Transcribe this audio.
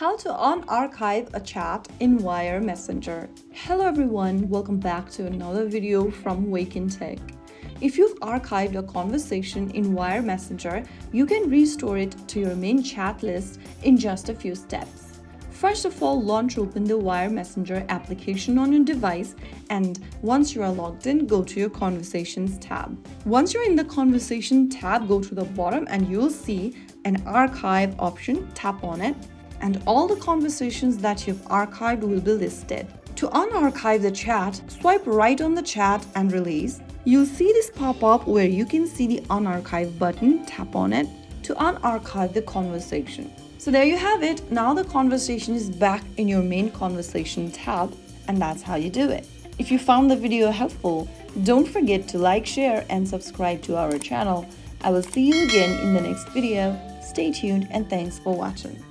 How to unarchive a chat in Wire Messenger. Hello everyone, welcome back to another video from Wake&Tech. If you've archived a conversation in Wire Messenger, you can restore it to your main chat list in just a few steps. First of all, launch open the Wire Messenger application on your device, and once you are logged in, go to your Conversations tab. Once you're in the Conversation tab, go to the bottom and you'll see an Archive option. Tap on it, and all the conversations that you've archived will be listed. To unarchive the chat, swipe right on the chat and release. You'll see this pop up where you can see the Unarchive button. Tap on it to unarchive the conversation. So there you have it. Now the conversation is back in your main Conversation tab, and that's how you do it. If you found the video helpful, don't forget to like, share, and subscribe to our channel. I will see you again in the next video. Stay tuned and thanks for watching.